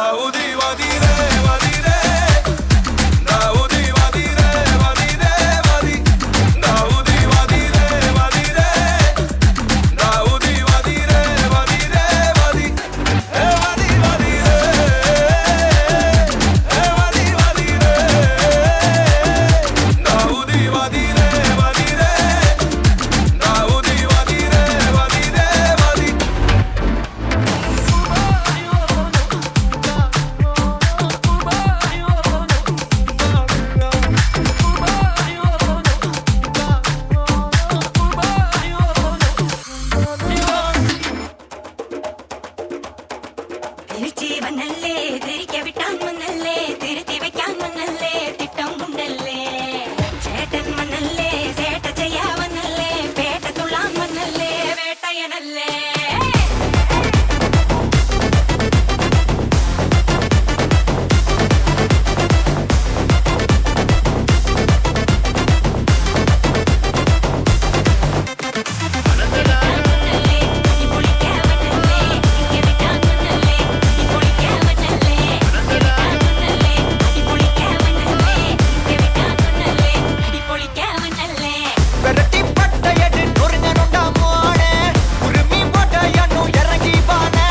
S1: தாவுதி வதிரே வதிரே தாவுதி வதிரே வதிரே வதி தாவுதி வதிரே வதிரே தாவுதி வதிரே வதிரே வதி ஏ வதி வதிரே ஏ வதி வதிரே தாவுதி வதிரே வதிரே தாவுதி வதிரே வதிரே வதி
S5: திருச்சி வந்தல்லே திரிக்க விட்டான் மன்னல்லே திருத்தி வைக்கான் மன்னல்லே திட்டம் உண்டல்லே சேட்டன் மன்னல்லே சேட்ட செய்யா வந்தல்லே பேட்ட துளான் மன்னல்லே வேட்டையனல்லே
S8: விரட்டி பட்டையடி நொறுங்கணுண்டா மோனே உரிமை மொட்டையன்னு இறங்கி வானே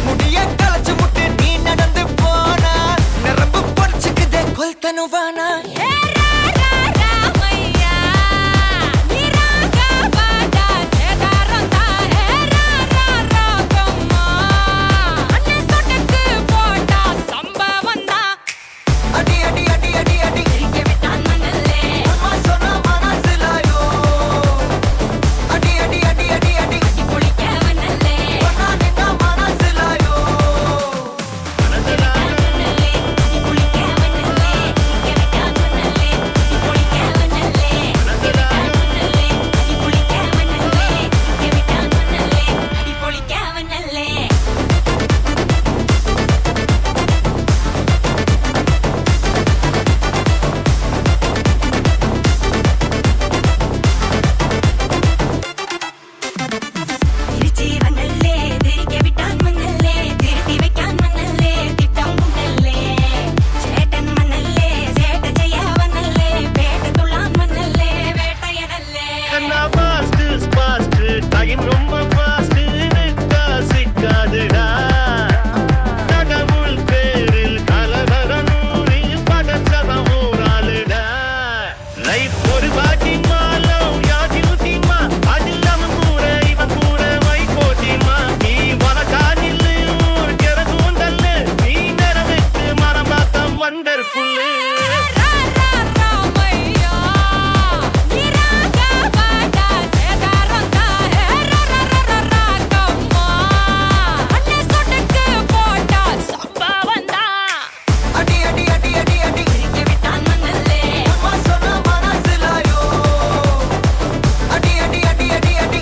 S8: முடிய களைச்சு முட்டு நீ நடந்து போன நரம்பு பொறிச்சுக்குதே கொல்தனுவானா அடி அடி அடி அடி அடி அம்மா சொன்ன மனசுலாயோ அடி அடி அடி அடி அடி ஒன்னா நின்னா மனசுலாயோ
S5: திருச்சி வந்தல்லே திரிக்க விட்டான் மன்னல்லே திருத்தி வைக்கான் மன்னல்லே திட்டம் உண்டல்லே சேட்டன் மன்னல்லே சேட்ட செய்யா வந்தல்லே பேட்ட துளான் மன்னல்லே வேட்டையனல்லே
S2: டைம் ரொம்ப ஃபாஸ்ட் சிக்காதுடா கடவுள் பேரில் கலவரனூரி படச்சத ஊராளுடா லைஃப் ஒரு பாட்டி மாலம் யாதில் தீமா அதில்லாம கூற இவன் கூற வை போட்டிமா நீ வளக்காதில் ஊர் கிடக்கூந்தல்ல நீ நிறவிட்டு மரம் பார்த்தம் வண்டர்ஃபுல்லு
S8: அடி அடி அடி அடி அடி அம்மா சொன்ன மனசுலாயோ அடி அடி அடி அடி அடி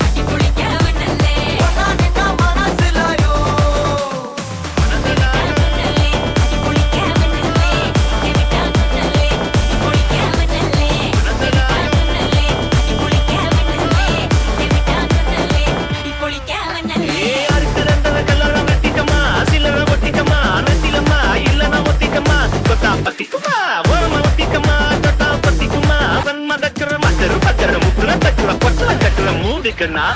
S8: ஒன்னா நின்னா மனசுலாயோ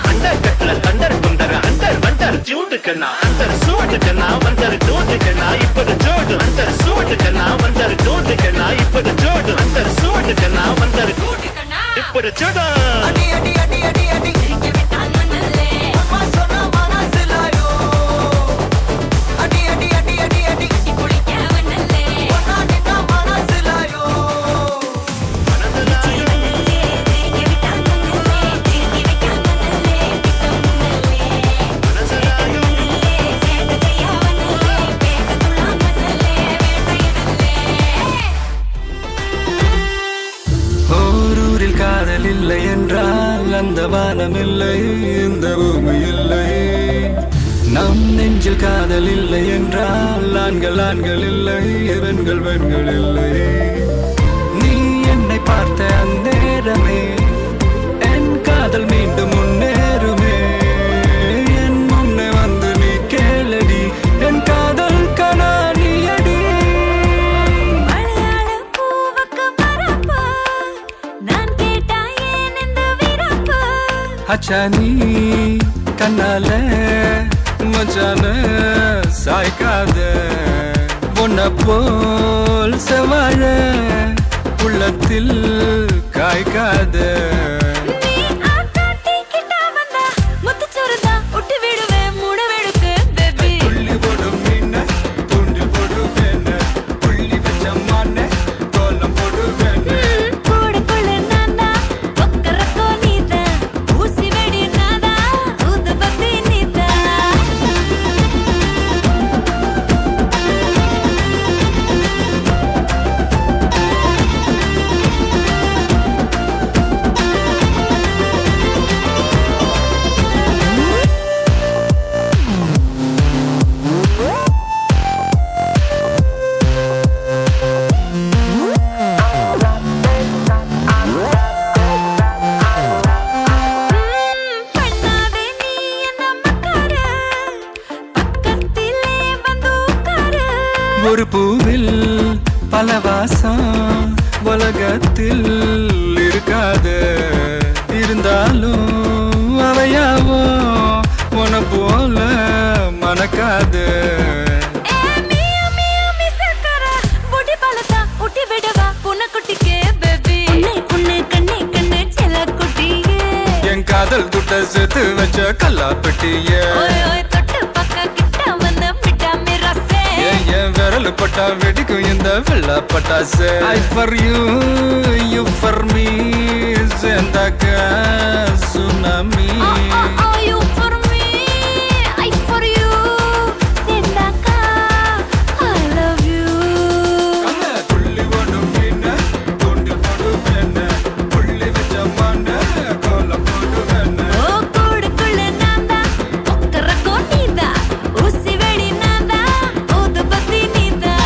S2: அண்டர் கட்டல தண்டர் குண்டர் அண்டர் வண்டர் ஜூட்டுக்கண்ணா அண்டர் சூட்டுக்கண்ணா வண்டர் டூட்டுக்கண்ணா இப்பது ஜோடு அண்டர் சூட்டுக்கண்ணா வண்டர் டூட்டுக்கண்ணா இப்பது ஜோடு அண்டர் சூட்டுக்கண்ணா வண்டர் இப்பது ஜோடு
S8: அடி அடி அடி அடி அடி அம்மா சொன்ன மனசுலாயோ அடி அடி அடி அடி அடி ஒன்னா நின்னா மனசுலாயோ
S1: ஓரூரில் காதல் இல்லை என்றால் அந்த வானம் இல்லை இந்த பூமி இல்லை நம் நெஞ்சில் காதல் இல்லை என்றால் ஆண்கள் ஆண்கள் இல்லை பெண்கள் பெண்கள் இல்லை நீ என்னை பார்த்த அந்நேரமே என் காதல் மீண்டும் முன்னேறுமே என் முன்னே வந்து நீ கேளடி என் காதல் கனா மச்சானி கண்ணால மச்சான சாய்க்காத பொன்ன போல் செவாழ உள்ளத்தில் காய்க்காத
S5: நீ ஆட்டாட்டி கிட்ட வந்தா முத்துச்சோறுதா விட்டு விடுவேன் மூட வெடுக்கு பேபி
S1: புள்ளி போடும் மீன தூண்டி போடுவேன் புள்ளி வச்ச மான கோலம் போடுவேன்
S5: கூடக்குள்ள நான்தா ஒக்கரக்கோ நீதா ஊசி வெடி நாதா ஊதுபத்தி நீதா பண்ணாதே நீ என்ன மக்கார பக்கத்திலே வந்து உட்காரு
S1: ஒரு பூவில் பல வாசம் உலகத்தில் இருக்காது இருந்தாலும் அவையாவோ உன போல மணக்காது
S5: மியா மியா மிசக்கர பொடி பழத்தா ஊட்டி விடவா புனக்குட்டிக்கே பேபி உன்னை கண்ணே கண்ணே செல்ல குட்டியே
S1: என் காதல் துட்ட சேர்த்து வச்ச கல்லா பெட்டியே
S5: ஓய் ஓய் தொட்டு பக்க கிட்ட வந்து விட்டாமி ரசே
S1: என் விரல் பட்டா வெடிக்கும் இந்த வெள்ள பட்டாசு I for you for me சேர்ந்தாக்க tsunami
S5: you for me I for you செந்தாக்கா I love you
S1: புள்ளி போடும் மீன தூண்டி போடுவேன் புள்ளி வச்ச மான கோலம் போடுவேன்
S5: ஓ கூடுக்குள்ள நான்தா ஒக்கரக்கோ நீதா ஊசி வெடி நான்தா ஊதுபத்தி நீதா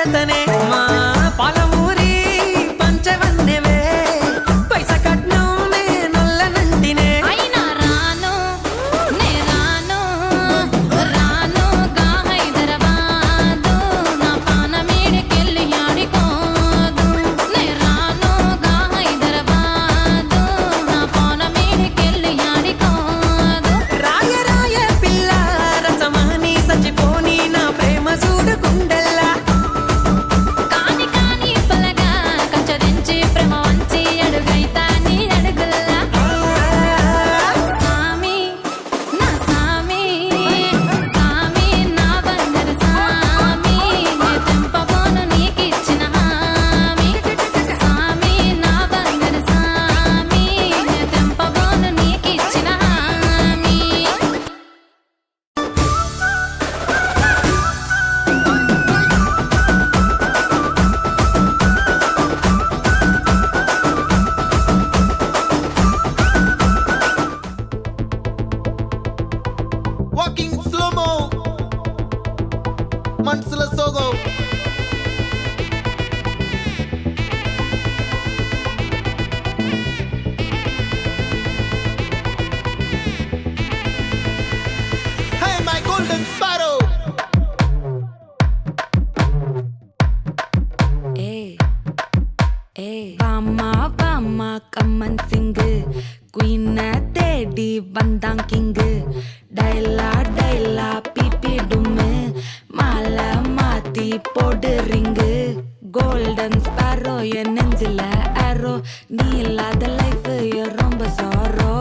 S8: పెడతనే మా పాలమూరి పంచవన్నెవే పైస కట్నం నేనొల్లనంటినే
S7: అయినా రాను నే రాను రాను గా హైదరాబాదు నా పానమేడికెళ్ళి ఆడికోదు నే రాను గా హైదరాబాదు నా పానమేడికెళ్ళి ఆడికోదు
S8: రాయ రాయ పిల్ల రసమాని సచ్చిపోని నా ప్రేమ చూడుకుండల్లా
S7: కాని కాని పలగా కచ్చరించి ప్రేమ వంచి అడుగైతా నీ అడుగుల్లా సామి నా సామి సామి నా బంగారు సామి నే తెంపబోను నీకిచ్చిన హామీ సామి నా బంగారు సామి నే తెంపబోను నీకిచ్చిన హామీ
S10: వాకింగ్ స్లోమో మనసుల సోగో Hey my golden sparrow
S5: வாமா வாமா கம்மன் சிங்கு குயின தேடி வந்தான் கிங்கு டைலா டைலா பிபி டும்மு மாலை மாத்தி போடு ரிங்கு கோல்டன் ஸ்பாரோ என் நெஞ்சில ஆரோ நீ இல்லாத லைஃப் ரொம்ப சாரோ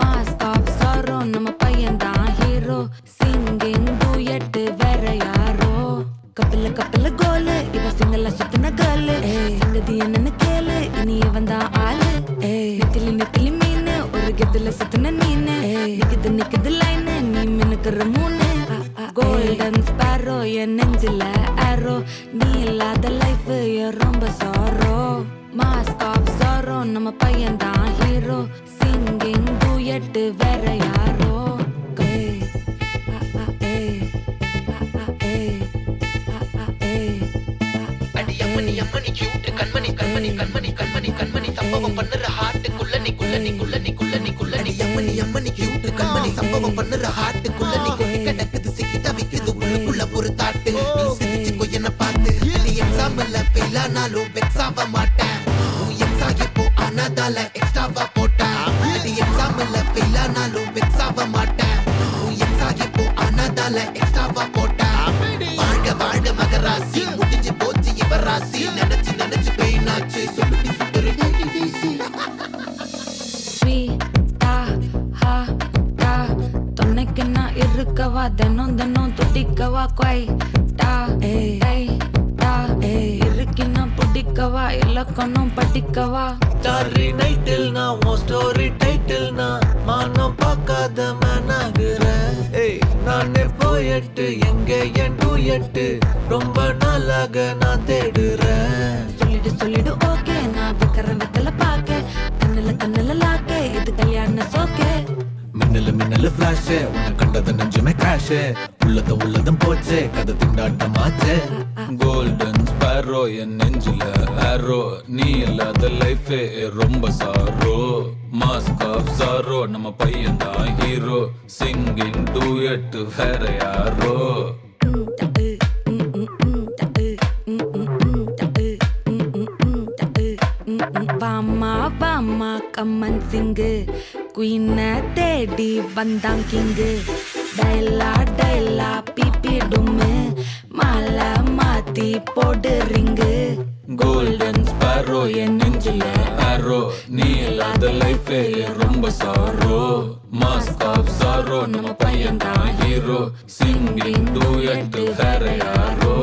S5: மாஸ்க் ஆஃப் சாரோ நம்ம பையன் தான் ஹீரோ சிங்கிங் டூயட் வேற யாரோ கப்பில கப்பில கோலு இவ சிங்கல சுத்தின கேர்ளு சங்கதி என்னன்னு கேளு இனி இவன் தான் ஆளு நெத்திலி நெத்திலி மீனு ஒரு கெத்துல சுத்தின நீனு நிக்குது நிக்குது லைனு நீ மினுக்குற மூணு கோல்டன் ஸ்பாரோ என் நெஞ்சில ஆரோ நீ இல்லாத லைஃப் ரொம்ப சாரோ மாஸ்க் ஆஃப் சாரோ நம்ம பையன் தான் ஹீரோ சிங்கிங் டூயட் வேற யாரோ
S10: அடி அம்மனி அம்மனி கியூட் கண்மணி கண்மணி கண்மணி கண்மணி கண்மணி சம்பவம் பண்ணுற ஹார்ட்டுக்குள்ள நீ குள்ள நீ குள்ள நீ குள்ள நீ குள்ள நீ அம்மனி அம்மனி கியூட் கண்மணி சம்பவம் பண்ணுற ஹார்ட்டுக்குள்ள நீ கொட்டி கிடக்குது சிக்கி தவிக்குது உள்ளுக்குள்ள ஒரு தாட்டு நீ சிரிச்சுக்கோ என்ன பார்த்து நீ எக்ஸாம்ல ஃபெயில் ஆனாலும் வெக்ஸ் ஆக மாட்டேன் உன் எக்ஸா இப்போ ஆனதால எக்ஸ்ட்ராவா போட்டேன் நீ எக்ஸாம்ல ஃபெயில் ஆனாலும் வெக்ஸ் ஆக மாட்டேன் உன் எக்ஸா இப்போ ஆனதால எக்ஸ்ட்ராவா போட்டேன் வாழ்க வாழ்க மகராசி முடிஞ்சு போச்சு இவ ராசி நினைச்சு நினைச்சு பெயினாச்சு சொல்லுடி சுத்துரு
S5: ஸ்வீட்டா ஹா டா துணைக்கு நான் இருக்கவா தினம் தினம் துடிக்கவா குவைட்டா ஏய் டா இருக்கினா பிடிக்கவா இலக்கணம் படிக்கவா
S6: ஸ்டாரி நைட்டில் நான் உன் ஸ்டோரி டைட்டில் நான் மானம் பார்க்காத மேனாகிறேன் ஏய் நானே போயட்டு எங்க என் டூயட்டு ரொம்ப நாளாக நான் தேடுறேன்
S5: சொல்லிடு சொல்லிடு ஓகே நான் வைக்கிறேன் வெத்தல பாக்க கண்ணுல கண்ணுல லாக்க இது கல்யாண சோக்கே
S6: மின்னலு மின்னலு ஃபிளாஷ் உன்னை கண்டது நெஞ்சுமே கிராஷ் உள்ளதும் போச்சே கதை திண்டாட்டமாச்சே கோல்டன் ஸ்பாரோ என் நெஞ்சில ஆரோ நீ இல்லாத லைஃபே ரொம்ப சாரோ மாஸ்க் ஆஃப் சாரோ நம்ம பையன் தான் ஹீரோ சிங்கிங் டூயட் வேற யாரோ
S5: வாமா வாமா கம்மன் சிங்கு குயின தேடி வந்தான் கிங்கு டைலா டைலா பிபி டும்மு மாலை மாத்தி போடு ரிங்கு
S6: கோல்டன் ஸ்பாரோ என் நெஞ்சில ஆரோ நீ இல்லாத லைஃபே ரொம்ப சாரோ மாஸ்க் ஆஃப் சாரோ நம்ம பையன் தான் ஹீரோ சிங்கிங் டூயட் வேற யாரோ